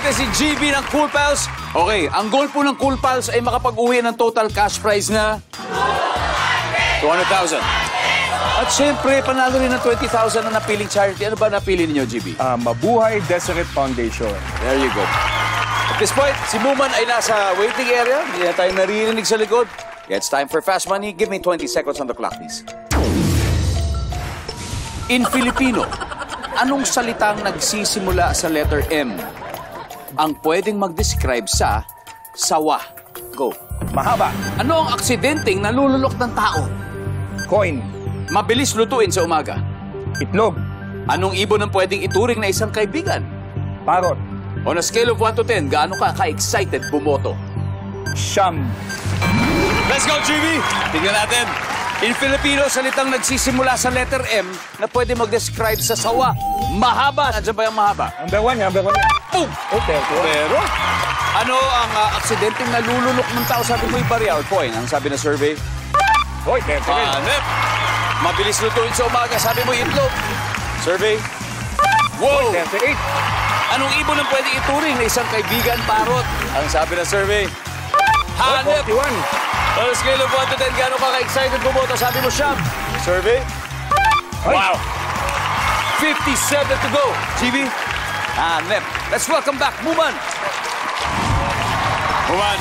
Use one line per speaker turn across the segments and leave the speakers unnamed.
natin si GB ng Cool Pals. Okay, ang goal po ng Cool Pals ay makapag-uwi ng total cash prize na 200,000. At syempre, panalo rin ng 20,000 na napiling charity. Ano ba napili ninyo, GB?
Mabuhay Deseret Foundation.
There you go. At this point, si Muman ay nasa waiting area. Hindi na tayo naririnig sa likod. It's time for Fast Money. Give me 20 seconds on the clock, please. In Filipino, anong salitang nagsisimula sa letter M ang pwedeng mag-describe sa sawa? Go.
Mahaba.
Ano ang aksidenteng nalulunok ng tao?
Coin.
Mabilis lutuin sa umaga.
Itlog.
Anong ibon ang pwedeng ituring na isang kaibigan?
Parot.
On a scale of 1 to 10, gaano ka-excited bumoto?
Siyam.
Let's go, GB! Tingnan natin. In Filipino, salitang nagsisimula sa letter M na pwede mag-describe sa sawa. Mahaba. Nandiyan ba yung mahaba?
Number one.
Boom!
Okay.
Pero, ano ang aksidenteng nalulunok ng tao? Sabi mo yung barya or coin? Ang sabi na survey?
Hoy, Deseret.
Hanep! Mabilis lutuin sa umaga. Sabi mo itlog. Survey? Wow!
Deseret.
Anong ibon ang pwede ituring na isang kaibigan? Parot. Ang sabi na survey? Hanep!
41.
On a scale of 1 to 10, gano'n ka-excited bumoto? Sabi mo siyam. Survey? Wow! 57 to go. GB? Hanep. Let's welcome back, Muman. Muman,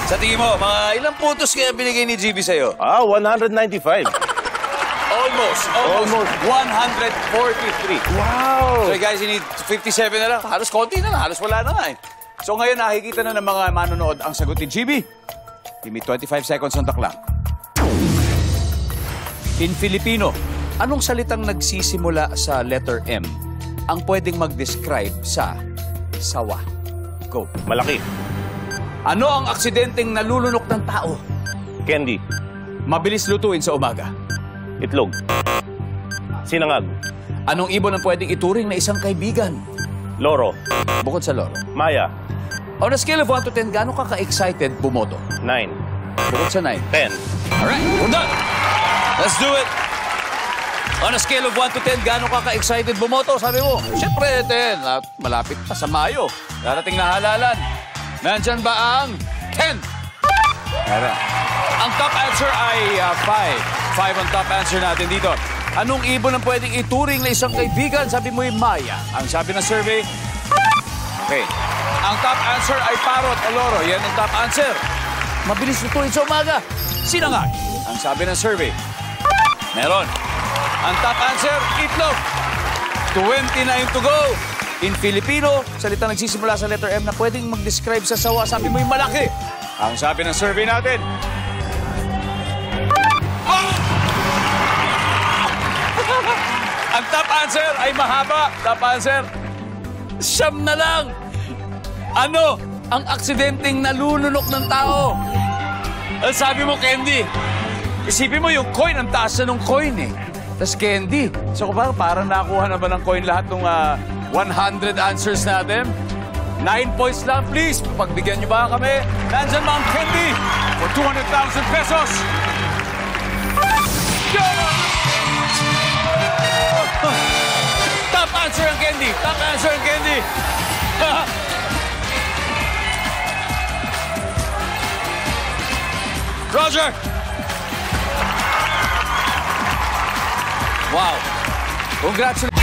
sa tingin mo, mga ilang puntos kaya binigay ni GB sa'yo?
195.
Almost. 143.
Wow.
So guys, you need 57 na lang. Halos konti na lang. Halos wala na nga eh. So ngayon, nakikita na ng mga manonood ang sagot ni GB. Give me 25 seconds on the clock. In Filipino, anong salitang nagsisimula sa letter M ang pwedeng mag-describe sa sawa? Go.
Malaki.
Ano ang aksidenteng nalulunok ng tao?
Candy.
Mabilis lutuin sa umaga.
Itlog. Sinangag.
Anong ibon ang pwedeng ituring na isang kaibigan?
Loro.
Bukod sa loro.
Maya.
On a scale of 1 to 10, gaano ka-excited bumoto?
9.
Bukod sa 9.
10.
Alright, we're done. Let's do it. On a scale of 1 to 10, gaano ka-excited bumoto? Sabi mo, syempre 10. Malapit pa sa Mayo. Darating na halalan. Nandyan ba ang 10? Tara. Ang top answer ay 5. 5 ang top answer natin dito. Anong ibon ang pwedeng ituring na isang kaibigan? Sabi mo yung Maya. Ang sabi ng survey, okay. Ang top answer ay parot o loro. Yan ang top answer. Mabilis lutuin sa umaga. Sinangag. Ang sabi ng survey, meron. Ang top answer, itlog. 29 to go. In Filipino, salita nagsisimula sa letter M na pwedeng mag-describe sa sawa. Sabi mo yung malaki. Ang sabi ng survey natin, ang top answer ay mahaba. Top answer, siyam na lang. Ano ang aksidenteng nalulunok ng tao? Ang sabi mo, candy. Isipin mo yung coin, ang taas na ng coin eh. Tapos candy. So parang nakuha na ba ng coin lahat ng 100 answers natin? 9 points lang, please. Pagbigyan niyo ba kami? Nandyan ba ang candy for 200,000 pesos? Top answer ang candy. Top answer ang candy. Roger! Wow! Congratulations!